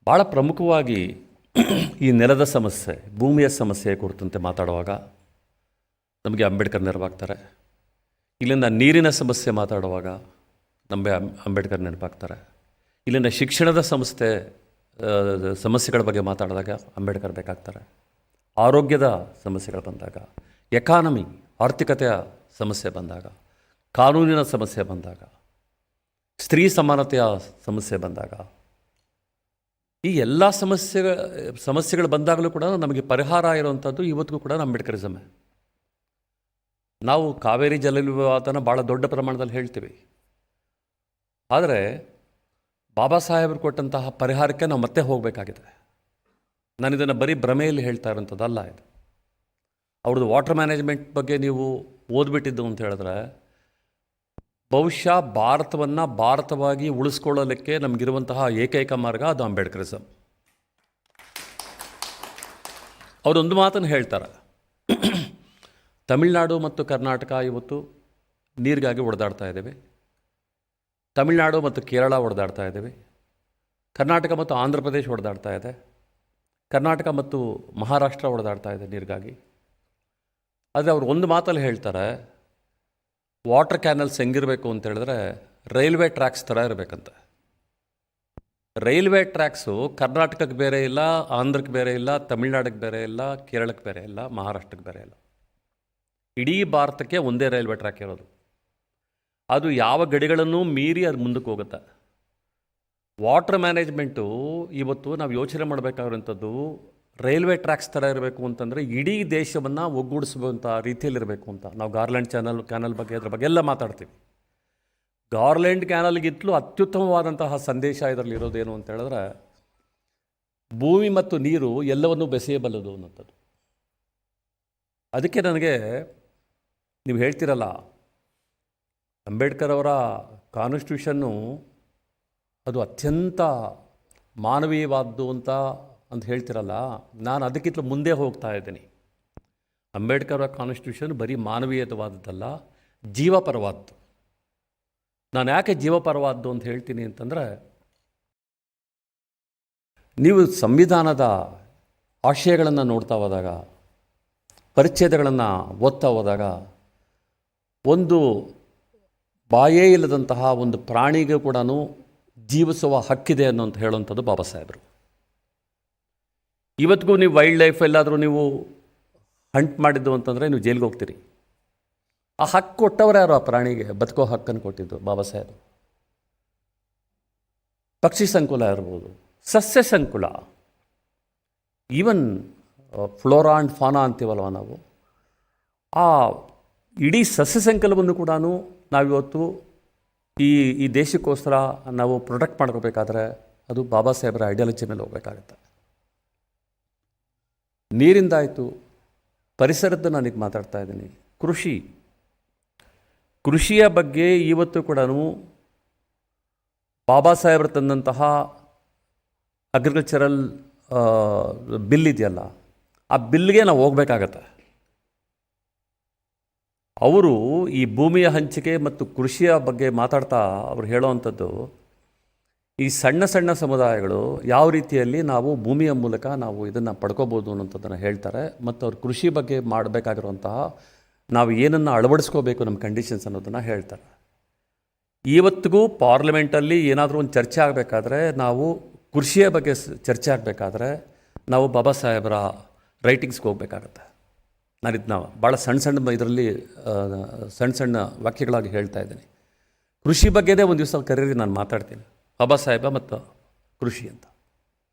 ಭಾಳ ಪ್ರಮುಖವಾಗಿ ಈ ನೆಲದ ಸಮಸ್ಯೆ, ಭೂಮಿಯ ಸಮಸ್ಯೆ ಕುರಿತಂತೆ ಮಾತಾಡುವಾಗ ನಮಗೆ ಅಂಬೇಡ್ಕರ್ ನೆರವಾಗ್ತಾರೆ. ಇಲ್ಲಿಂದ ನೀರಿನ ಸಮಸ್ಯೆ ಮಾತಾಡುವಾಗ ನಮಗೆ ಅಂಬೇಡ್ಕರ್ ನೆನಪಾಗ್ತಾರೆ. ಇಲ್ಲಿಂದ ಶಿಕ್ಷಣದ ಸಮಸ್ಯೆಗಳ ಬಗ್ಗೆ ಮಾತಾಡಿದಾಗ ಅಂಬೇಡ್ಕರ್ ಬೇಕಾಗ್ತಾರೆ. ಆರೋಗ್ಯದ ಸಮಸ್ಯೆಗಳು ಬಂದಾಗ, ಎಕಾನಮಿ ಆರ್ಥಿಕತೆಯ ಸಮಸ್ಯೆ ಬಂದಾಗ, ಕಾನೂನಿನ ಸಮಸ್ಯೆ ಬಂದಾಗ, ಸ್ತ್ರೀ ಸಮಾನತೆಯ ಸಮಸ್ಯೆ ಬಂದಾಗ, ಈ ಎಲ್ಲ ಸಮಸ್ಯೆಗಳು ಬಂದಾಗಲೂ ಕೂಡ ನಮಗೆ ಪರಿಹಾರ ಇರುವಂಥದ್ದು ಇವತ್ತಿಗೂ ಕೂಡ ಅಂಬೇಡ್ಕರಿಸಮೇ. ನಾವು ಕಾವೇರಿ ಜಲ ವಿವಾದನ ಭಾಳ ದೊಡ್ಡ ಪ್ರಮಾಣದಲ್ಲಿ ಹೇಳ್ತೀವಿ, ಆದರೆ ಬಾಬಾ ಸಾಹೇಬರು ಕೊಟ್ಟಂತಹ ಪರಿಹಾರಕ್ಕೆ ನಾವು ಮತ್ತೆ ಹೋಗಬೇಕಾಗಿದೆ. ನಾನು ಇದನ್ನು ಬರೀ ಭ್ರಮೆಯಲ್ಲಿ ಹೇಳ್ತಾ ಇರೋಂಥದ್ದಲ್ಲ. ಇದು ಅವ್ರದ್ದು ವಾಟರ್ ಮ್ಯಾನೇಜ್ಮೆಂಟ್ ಬಗ್ಗೆ ನೀವು ಓದ್ಬಿಟ್ಟಿದ್ದು ಅಂತ ಹೇಳಿದ್ರೆ, ಬಹುಶಃ ಭಾರತವನ್ನು ಭಾರತವಾಗಿ ಉಳಿಸ್ಕೊಳ್ಳಲಿಕ್ಕೆ ನಮಗಿರುವಂತಹ ಏಕೈಕ ಮಾರ್ಗ ಅದು ಅಂಬೇಡ್ಕರಿಸಮ್. ಅವರೊಂದು ಮಾತನ್ನು ಹೇಳ್ತಾರೆ, ತಮಿಳುನಾಡು ಮತ್ತು ಕರ್ನಾಟಕ ಇವತ್ತು ನೀರಿಗಾಗಿ ಹೊಡೆದಾಡ್ತಾ ಇದ್ದೇವೆ, ತಮಿಳುನಾಡು ಮತ್ತು ಕೇರಳ ಹೊಡೆದಾಡ್ತಾ ಇದ್ದೇವೆ, ಕರ್ನಾಟಕ ಮತ್ತು ಆಂಧ್ರ ಪ್ರದೇಶ ಹೊಡೆದಾಡ್ತಾ ಇದೆ, ಕರ್ನಾಟಕ ಮತ್ತು ಮಹಾರಾಷ್ಟ್ರ ಹೊಡೆದಾಡ್ತಾ ಇದೆ ನೀರಿಗಾಗಿ. ಆದರೆ ಅವರು ಒಂದು ಮಾತಲ್ಲಿ ಹೇಳ್ತಾರೆ, ವಾಟರ್ ಕ್ಯಾನಲ್ಸ್ ಹೆಂಗಿರಬೇಕು ಅಂತ ಹೇಳಿದ್ರೆ ರೈಲ್ವೆ ಟ್ರ್ಯಾಕ್ಸ್ ಥರ ಇರಬೇಕಂತೆ. ರೈಲ್ವೆ ಟ್ರ್ಯಾಕ್ಸು ಕರ್ನಾಟಕಕ್ಕೆ ಬೇರೆ ಇಲ್ಲ, ಆಂಧ್ರಕ್ಕೆ ಬೇರೆ ಇಲ್ಲ, ತಮಿಳ್ನಾಡಿಗೆ ಬೇರೆ ಇಲ್ಲ, ಕೇರಳಕ್ಕೆ ಬೇರೆ ಇಲ್ಲ, ಮಹಾರಾಷ್ಟ್ರಕ್ಕೆ ಬೇರೆ ಇಲ್ಲ. ಇಡೀ ಭಾರತಕ್ಕೆ ಒಂದೇ ರೈಲ್ವೆ ಟ್ರ್ಯಾಕ್ ಇರೋದು. ಅದು ಯಾವ ಗಡಿಗಳನ್ನು ಮೀರಿ ಅದು ಮುಂದಕ್ಕೆ ಹೋಗುತ್ತೆ. ವಾಟರ್ ಮ್ಯಾನೇಜ್ಮೆಂಟು ಇವತ್ತು ನಾವು ಯೋಚನೆ ಮಾಡಬೇಕಾಗಿರುವಂಥದ್ದು ರೈಲ್ವೆ ಟ್ರ್ಯಾಕ್ಸ್ ಥರ ಇರಬೇಕು ಅಂತಂದರೆ ಇಡೀ ದೇಶವನ್ನು ಒಗ್ಗೂಡಿಸುವಂಥ ರೀತಿಯಲ್ಲಿರಬೇಕು ಅಂತ. ನಾವು ಗಾರ್ಲ್ಯಾಂಡ್ ಕ್ಯಾನಲ್ ಬಗ್ಗೆ ಅದ್ರ ಬಗ್ಗೆ ಎಲ್ಲ ಮಾತಾಡ್ತೀವಿ. ಗಾರ್ಲ್ಯಾಂಡ್ ಕ್ಯಾನಲ್ಗಿಂತಲೂ ಅತ್ಯುತ್ತಮವಾದಂತಹ ಸಂದೇಶ ಇದರಲ್ಲಿ ಇರೋದೇನು ಅಂತ ಹೇಳಿದ್ರೆ, ಭೂಮಿ ಮತ್ತು ನೀರು ಎಲ್ಲವನ್ನೂ ಬೆಸೆಯಬಲ್ಲದು ಅನ್ನೋಂಥದ್ದು. ಅದಕ್ಕೆ ನನಗೆ ನೀವು ಹೇಳ್ತಿರಲ್ಲ, ಅಂಬೇಡ್ಕರ್ ಅವರ ಕಾನ್ಸ್ಟಿಟ್ಯೂಷನ್ನು ಅದು ಅತ್ಯಂತ ಮಾನವೀಯವಾದ್ದು ಅಂತ ಹೇಳ್ತಿರಲ್ಲ, ನಾನು ಅದಕ್ಕಿಂತ ಮುಂದೆ ಹೋಗ್ತಾ ಇದ್ದೀನಿ. ಅಂಬೇಡ್ಕರ್ ಅವರ ಕಾನ್ಸ್ಟಿಟ್ಯೂಷನ್ ಬರೀ ಮಾನವೀಯವಾದದ್ದಲ್ಲ, ಜೀವಪರವಾದ್ದು. ನಾನು ಯಾಕೆ ಜೀವಪರವಾದ್ದು ಅಂತ ಹೇಳ್ತೀನಿ ಅಂತಂದರೆ, ನೀವು ಸಂವಿಧಾನದ ಆಶಯಗಳನ್ನು ನೋಡ್ತಾ ಹೋದಾಗ, ಪರಿಚ್ಛೇದಗಳನ್ನು ಓದ್ತಾ ಹೋದಾಗ, ಒಂದು ಬಾಯೇ ಇಲ್ಲದಂತಹ ಒಂದು ಪ್ರಾಣಿಗೆ ಕೂಡ ಜೀವಿಸುವ ಹಕ್ಕಿದೆ ಅನ್ನೋಂತ ಹೇಳುವಂಥದ್ದು ಬಾಬಾ ಸಾಹೇಬರು. ಇವತ್ತಿಗೂ ನೀವು ವೈಲ್ಡ್ ಲೈಫ್ ಎಲ್ಲಾದರೂ ನೀವು ಹಂಟ್ ಮಾಡಿದ್ದು ಅಂತಂದರೆ ನೀವು ಜೈಲಿಗೆ ಹೋಗ್ತೀರಿ. ಆ ಹಕ್ಕು ಕೊಟ್ಟವರು ಯಾರು? ಆ ಪ್ರಾಣಿಗೆ ಬದುಕೋ ಹಕ್ಕನ್ನು ಕೊಟ್ಟಿದ್ದು ಬಾಬಾ ಸಾಹೇಬರು. ಪಕ್ಷಿ ಸಂಕುಲ ಇರ್ಬೋದು, ಸಸ್ಯ ಸಂಕುಲ, ಈವನ್ ಫ್ಲೋರಾ ಆ್ಯಂಡ್ ಫಾನಾ ಅಂತೀವಲ್ವ ನಾವು, ಆ ಇಡೀ ಸಸ್ಯ ಸಂಕಲವನ್ನು ಕೂಡ ನಾವಿವತ್ತು ಈ ದೇಶಕ್ಕೋಸ್ಕರ ನಾವು ಪ್ರೊಟೆಕ್ಟ್ ಮಾಡ್ಕೋಬೇಕಾದ್ರೆ ಅದು ಬಾಬಾ ಸಾಹೇಬರ ಐಡಿಯಾಲಜಿ ಮೇಲೆ ಹೋಗಬೇಕಾಗತ್ತೆ. ನೀರಿಂದಾಯಿತು, ಪರಿಸರದ್ದು ನಾನೀಗ ಮಾತಾಡ್ತಾ ಇದ್ದೀನಿ. ಕೃಷಿಯ ಬಗ್ಗೆ ಇವತ್ತು ಕೂಡ ಬಾಬಾ ಸಾಹೇಬರು ತಂದಂತಹ ಅಗ್ರಿಕಲ್ಚರಲ್ ಬಿಲ್ ಇದೆಯಲ್ಲ, ಆ ಬಿಲ್ಗೆ ನಾವು ಹೋಗಬೇಕಾಗತ್ತೆ. ಅವರು ಈ ಭೂಮಿಯ ಹಂಚಿಕೆ ಮತ್ತು ಕೃಷಿಯ ಬಗ್ಗೆ ಮಾತಾಡ್ತಾ ಅವರು ಹೇಳೋವಂಥದ್ದು, ಈ ಸಣ್ಣ ಸಣ್ಣ ಸಮುದಾಯಗಳು ಯಾವ ರೀತಿಯಲ್ಲಿ ನಾವು ಭೂಮಿಯ ಮೂಲಕ ನಾವು ಇದನ್ನು ಪಡ್ಕೋಬೋದು ಅನ್ನೋಂಥದ್ದನ್ನು ಹೇಳ್ತಾರೆ. ಮತ್ತು ಅವ್ರು ಕೃಷಿ ಬಗ್ಗೆ ಮಾಡಬೇಕಾಗಿರುವಂತಹ ನಾವು ಏನನ್ನು ಅಳವಡಿಸ್ಕೋಬೇಕು ನಮ್ಮ ಕಂಡೀಷನ್ಸ್ ಅನ್ನೋದನ್ನು ಹೇಳ್ತಾರೆ. ಇವತ್ತಿಗೂ ಪಾರ್ಲಿಮೆಂಟಲ್ಲಿ ಏನಾದರೂ ಒಂದು ಚರ್ಚೆ ಆಗಬೇಕಾದ್ರೆ, ನಾವು ಕೃಷಿಯ ಬಗ್ಗೆ ಚರ್ಚೆ ಆಗಬೇಕಾದ್ರೆ ನಾವು ಬಾಬಾ ಸಾಹೇಬರ ರೈಟಿಂಗ್ಸ್ಗೆ ಹೋಗಬೇಕಾಗತ್ತೆ. ನಾನು ಇದನ್ನ ಭಾಳ ಸಣ್ಣ ಇದರಲ್ಲಿ ಸಣ್ಣ ವಾಕ್ಯಗಳಾಗಿ ಹೇಳ್ತಾ ಇದ್ದೀನಿ. ಕೃಷಿ ಬಗ್ಗೆನೇ ಒಂದು ದಿವಸ ಕರೀರಿ, ನಾನು ಮಾತಾಡ್ತೀನಿ, ಬಾಬಾ ಸಾಹೇಬ ಮತ್ತು ಕೃಷಿ ಅಂತ.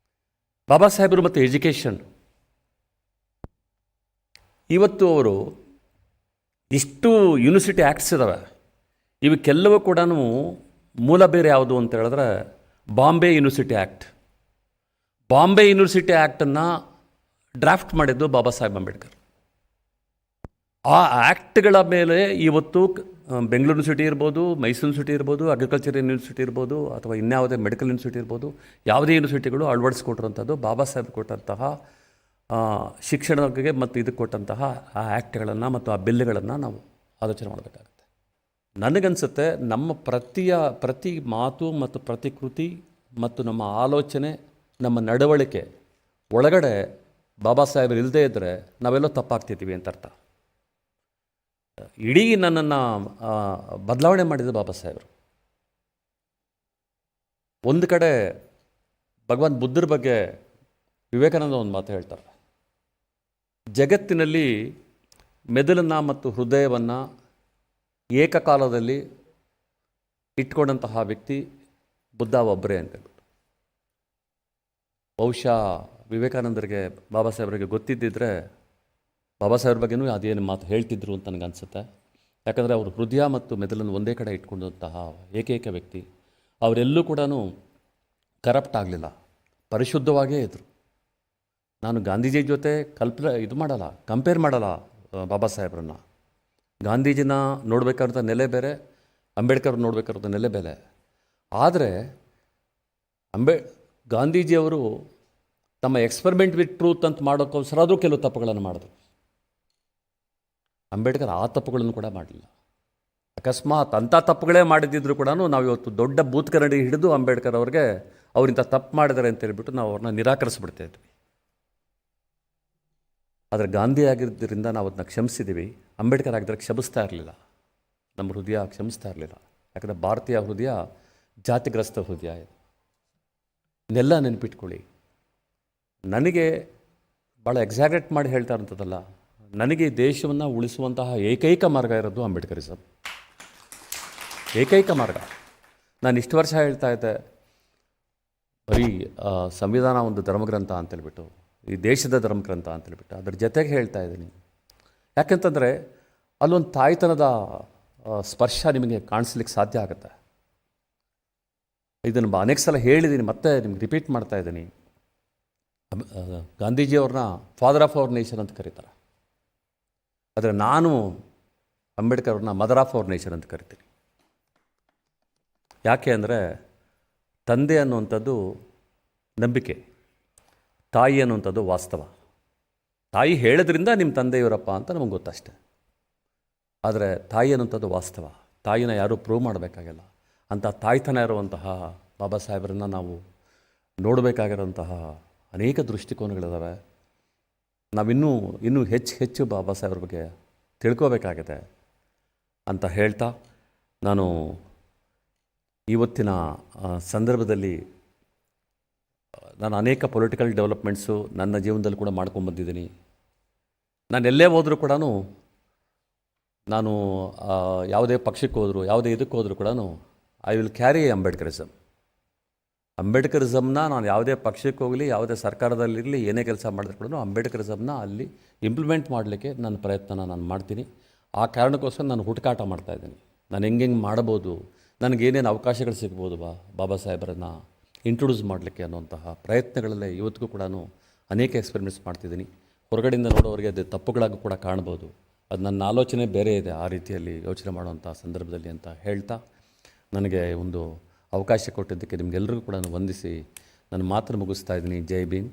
ಬಾಬಾ ಸಾಹೇಬರು ಮತ್ತು ಎಜುಕೇಷನ್, ಇವತ್ತು ಅವರು ಇಷ್ಟು ಯೂನಿವರ್ಸಿಟಿ ಆ್ಯಕ್ಟ್ಸ್ ಇದ್ದಾವೆ, ಇವಕ್ಕೆಲ್ಲವೂ ಕೂಡ ಮೂಲ ಬೇರೆ ಯಾವುದು ಅಂತ ಹೇಳಿದ್ರೆ Bombay university act. Bombay university ಆ್ಯಕ್ಟನ್ನು ಡ್ರಾಫ್ಟ್ ಮಾಡಿದ್ದು ಬಾಬಾ ಸಾಹೇಬ್ ಅಂಬೇಡ್ಕರ್. ಆ ಆ್ಯಕ್ಟ್ಗಳ ಮೇಲೆ ಇವತ್ತು ಬೆಂಗಳೂರು ಯೂನಿವರ್ಸಿಟಿ ಇರ್ಬೋದು, ಮೈಸೂರು ಯೂನಿವರ್ಸಿಟಿ ಇರ್ಬೋದು, ಅಗ್ರಿಕಲ್ಚರ್ ಯೂನಿವರ್ಸಿಟಿ ಇರ್ಬೋದು, ಅಥವಾ ಇನ್ಯಾವುದೇ ಮೆಡಿಕಲ್ ಯೂನಿವರ್ಸಿಟಿ ಇರ್ಬೋದು, ಯಾವುದೇ ಯೂನಿವರ್ಸಿಟಿಗಳು ಅಳವಡಿಸ್ಕೊಟ್ಟಿರುವಂಥದ್ದು ಬಾಬಾ ಸಾಹೇಬ್ ಕೊಟ್ಟಂತಹ ಶಿಕ್ಷಣಕ್ಕೆ ಮತ್ತು ಇದಕ್ಕೆ ಕೊಟ್ಟಂತಹ ಆ ಆ್ಯಕ್ಟ್ಗಳನ್ನು ಮತ್ತು ಆ ಬಿಲ್ಗಳನ್ನು ನಾವು ಆಲೋಚನೆ ಮಾಡಬೇಕಾಗುತ್ತೆ. ನನಗನ್ಸುತ್ತೆ ನಮ್ಮ ಪ್ರತಿ ಮಾತು ಮತ್ತು ಪ್ರತಿ ಕೃತಿ ಮತ್ತು ನಮ್ಮ ಆಲೋಚನೆ ನಮ್ಮ ನಡವಳಿಕೆ ಒಳಗಡೆ ಬಾಬಾ ಸಾಹೇಬರು ಇಲ್ಲದೇ ಇದ್ದರೆ ನಾವೆಲ್ಲೋ ತಪ್ಪಾಗ್ತಿದ್ದೀವಿ ಅಂತ ಅರ್ಥ. ಇಡೀ ನನ್ನನ್ನು ಬದಲಾವಣೆ ಮಾಡಿದ ಬಾಬಾ ಸಾಹೇಬರು. ಒಂದು ಕಡೆ ಭಗವಾನ್ ಬುದ್ಧರ ಬಗ್ಗೆ ವಿವೇಕಾನಂದ ಒಂದು ಮಾತು ಹೇಳ್ತಾರೆ, ಜಗತ್ತಿನಲ್ಲಿ ಮೆದುಳನ್ನು ಮತ್ತು ಹೃದಯವನ್ನು ಏಕಕಾಲದಲ್ಲಿ ಇಟ್ಕೊಂಡಂತಹ ವ್ಯಕ್ತಿ ಬುದ್ಧ ಒಬ್ಬರೇ ಅಂತೇಳ್ಬಿಟ್ಟು. ಬಹುಶಃ ವಿವೇಕಾನಂದರಿಗೆ ಬಾಬಾ ಸಾಹೇಬರಿಗೆ ಗೊತ್ತಿದ್ದಿದ್ರೆ ಬಾಬಾ ಸಾಹೇಬ್ರ ಬಗ್ಗೆನೂ ಅದೇನು ಮಾತು ಹೇಳ್ತಿದ್ರು ಅಂತ ನನಗನ್ಸುತ್ತೆ. ಯಾಕಂದರೆ ಅವರು ಹೃದಯ ಮತ್ತು ಮೆದುಳನ್ನು ಒಂದೇ ಕಡೆ ಇಟ್ಕೊಂಡಂತಹ ಏಕೈಕ ವ್ಯಕ್ತಿ. ಅವರೆಲ್ಲೂ ಕೂಡ ಕರಪ್ಟ್ ಆಗಲಿಲ್ಲ, ಪರಿಶುದ್ಧವಾಗೇ ಇದ್ದರು. ನಾನು ಗಾಂಧೀಜಿ ಜೊತೆ ಕಂಪೇರ್ ಮಾಡಲ್ಲ ಬಾಬಾ ಸಾಹೇಬ್ರನ್ನ. ಗಾಂಧೀಜಿನ ನೋಡಬೇಕಾದಂಥ ನೆಲೆ ಬೇರೆ, ಅಂಬೇಡ್ಕರ್ ನೋಡಬೇಕಾದಂಥ ನೆಲೆ ಬೇರೆ. ಆದರೆ ಗಾಂಧೀಜಿಯವರು ತಮ್ಮ ಎಕ್ಸ್ಪರಿಮೆಂಟ್ ವಿತ್ ಟ್ರೂತ್ ಅಂತ ಮಾಡೋಕ್ಕೋಸ್ಕರ ಆದರೂ ಕೆಲವು ತಪ್ಪುಗಳನ್ನು ಮಾಡಿದ್ರು. ಅಂಬೇಡ್ಕರ್ ಆ ತಪ್ಪುಗಳನ್ನು ಕೂಡ ಮಾಡಲಿಲ್ಲ. ಅಕಸ್ಮಾತ್ ಅಂಥ ತಪ್ಪುಗಳೇ ಮಾಡಿದ್ದಿದ್ರು ಕೂಡ ನಾವು ಇವತ್ತು ದೊಡ್ಡ ಬೂತ್ ಕನ್ನಡಿ ಹಿಡಿದು ಅಂಬೇಡ್ಕರ್ ಅವ್ರಿಗೆ ಅವರಿಂಥ ತಪ್ಪು ಮಾಡಿದ್ದಾರೆ ಅಂತ ಹೇಳ್ಬಿಟ್ಟು ನಾವು ಅವ್ರನ್ನ ನಿರಾಕರಿಸ್ಬಿಡ್ತಾ ಇದ್ವಿ. ಆದರೆ ಗಾಂಧಿ ಆಗಿದ್ದರಿಂದ ನಾವು ಅದನ್ನ ಕ್ಷಮಿಸಿದ್ದೀವಿ. ಅಂಬೇಡ್ಕರ್ ಆಗಿದ್ದರೆ ಕ್ಷಮಿಸ್ತಾ ಇರಲಿಲ್ಲ, ನಮ್ಮ ಹೃದಯ ಕ್ಷಮಿಸ್ತಾ ಇರಲಿಲ್ಲ. ಯಾಕಂದರೆ ಭಾರತೀಯ ಹೃದಯ ಜಾತಿಗ್ರಸ್ತ ಹೃದಯ ಇದು. ಇದನ್ನೆಲ್ಲ ನೆನಪಿಟ್ಕೊಳ್ಳಿ. ನನಗೆ ಭಾಳ ಎಕ್ಸಾಗ್ರೇಟ್ ಮಾಡಿ ಹೇಳ್ತಾ ಇರೋಂಥದ್ದಲ್ಲ, ನನಗೆ ಈ ದೇಶವನ್ನು ಉಳಿಸುವಂತಹ ಏಕೈಕ ಮಾರ್ಗ ಇರೋದು ಅಂಬೇಡ್ಕರಿಸಮ್. ಏಕೈಕ ಮಾರ್ಗ. ನಾನು ಇಷ್ಟು ವರ್ಷ ಹೇಳ್ತಾ ಇದ್ದೆ ಬರೀ ಸಂವಿಧಾನ ಒಂದು ಧರ್ಮಗ್ರಂಥ ಅಂತೇಳ್ಬಿಟ್ಟು, ಈ ದೇಶದ ಧರ್ಮಗ್ರಂಥ ಅಂತೇಳ್ಬಿಟ್ಟು. ಅದ್ರ ಜೊತೆಗೆ ಹೇಳ್ತಾ ಇದ್ದೀನಿ ಯಾಕೆಂತಂದರೆ ಅಲ್ಲೊಂದು ತಾಯ್ತನದ ಸ್ಪರ್ಶ ನಿಮಗೆ ಕಾಣಿಸ್ಲಿಕ್ಕೆ ಸಾಧ್ಯ ಆಗುತ್ತೆ. ಇದನ್ನು ಅನೇಕ ಸಲ ಹೇಳಿದ್ದೀನಿ, ಮತ್ತೆ ನಿಮ್ಗೆ ರಿಪೀಟ್ ಮಾಡ್ತಾ ಇದ್ದೀನಿ. ಗಾಂಧೀಜಿಯವ್ರನ್ನ ಫಾದರ್ ಆಫ್ ಅವರ್ ನೇಷನ್ ಅಂತ ಕರೀತಾರೆ. ಆದರೆ ನಾನು ಅಂಬೇಡ್ಕರ್ ಅವ್ರನ್ನ ಮದರ್ ಆಫ್ ಅವರ್ ನೇಷನ್ ಅಂತ ಕರಿತೀನಿ. ಯಾಕೆ ಅಂದರೆ ತಂದೆ ಅನ್ನುವಂಥದ್ದು ನಂಬಿಕೆ, ತಾಯಿ ಅನ್ನುವಂಥದ್ದು ವಾಸ್ತವ. ತಾಯಿ ಹೇಳೋದ್ರಿಂದ ನಿಮ್ಮ ತಂದೆ ಇವರಪ್ಪ ಅಂತ ನಮಗೆ ಗೊತ್ತಷ್ಟೆ. ಆದರೆ ತಾಯಿ ಅನ್ನುವಂಥದ್ದು ವಾಸ್ತವ. ತಾಯಿನ ಯಾರೂ ಪ್ರೂವ್ ಮಾಡಬೇಕಾಗಿಲ್ಲ. ಅಂಥ ತಾಯ್ತನ ಇರುವಂತಹ ಬಾಬಾ ಸಾಹೇಬರನ್ನು ನಾವು ನೋಡಬೇಕಾಗಿರೋಂತಹ ಅನೇಕ ದೃಷ್ಟಿಕೋನಗಳಿದ್ದಾವೆ. ಇನ್ನೂ ಹೆಚ್ಚು ಬಾಬಾ ಸಾಹೇಬ್ರ ಬಗ್ಗೆ ತಿಳ್ಕೋಬೇಕಾಗಿದೆ ಅಂತ ಹೇಳ್ತಾ, ನಾನು ಇವತ್ತಿನ ಸಂದರ್ಭದಲ್ಲಿ ನಾನು ಅನೇಕ ಪೊಲಿಟಿಕಲ್ ಡೆವಲಪ್ಮೆಂಟ್ಸು ನನ್ನ ಜೀವನದಲ್ಲಿ ಕೂಡ ಮಾಡ್ಕೊಂಬಂದಿದ್ದೀನಿ. ನಾನು ಎಲ್ಲೇ ಹೋದರೂ ಕೂಡ, ನಾನು ಯಾವುದೇ ಪಕ್ಷಕ್ಕೆ ಹೋದರೂ ಯಾವುದೇ ಇದಕ್ಕೆ ಹೋದರೂ ಕೂಡ ಐ ವಿಲ್ ಕ್ಯಾರಿ ಅಂಬೇಡ್ಕರಿಸಮ್. ಅಂಬೇಡ್ಕರಿಸಮ್ನ ನಾನು ಯಾವುದೇ ಪಕ್ಷಕ್ಕೆ ಹೋಗಲಿ, ಯಾವುದೇ ಸರ್ಕಾರದಲ್ಲಿರಲಿ, ಏನೇ ಕೆಲಸ ಮಾಡಿದ್ರು ಕೂಡ ಅಂಬೇಡ್ಕರಿಸಮ್ನ ಅಲ್ಲಿ ಇಂಪ್ಲಿಮೆಂಟ್ ಮಾಡಲಿಕ್ಕೆ ನನ್ನ ಪ್ರಯತ್ನ ನಾನು ಮಾಡ್ತೀನಿ. ಆ ಕಾರಣಕ್ಕೋಸ್ಕರ ನಾನು ಹುಡುಕಾಟ ಮಾಡ್ತಾಯಿದ್ದೀನಿ. ನಾನು ಹೆಂಗೆ ಮಾಡ್ಬೋದು, ನನಗೇನೇನು ಅವಕಾಶಗಳು ಸಿಗ್ಬೋದು ಬಾಬಾ ಸಾಹೇಬರನ್ನು ಇಂಟ್ರೊಡ್ಯೂಸ್ ಮಾಡಲಿಕ್ಕೆ ಅನ್ನುವಂತಹ ಪ್ರಯತ್ನಗಳಲ್ಲೇ ಇವತ್ತಿಗೂ ಕೂಡ ಅನೇಕ ಎಕ್ಸ್ಪೆರಿಮೆಂಟ್ಸ್ ಮಾಡ್ತಿದ್ದೀನಿ. ಹೊರಗಡೆಯಿಂದ ನೋಡೋರಿಗೆ ಅದು ತಪ್ಪುಗಳಾಗೂ ಕೂಡ ಕಾಣ್ಬೋದು. ಅದು ನನ್ನ ಆಲೋಚನೆ ಬೇರೆ ಇದೆ ಆ ರೀತಿಯಲ್ಲಿ ಯೋಚನೆ ಮಾಡುವಂಥ ಸಂದರ್ಭದಲ್ಲಿ ಅಂತ ಹೇಳ್ತಾ, ನನಗೆ ಒಂದು ಅವಕಾಶ ಕೊಟ್ಟಿದ್ದಕ್ಕೆ ನಿಮಗೆಲ್ಲರಿಗೂ ಕೂಡ ವಂದಿಸಿ ನನ್ನ ಮಾತನ್ನು ಮುಗಿಸ್ತಾ ಇದ್ದೀನಿ. ಜೈ ಭೀಮ್.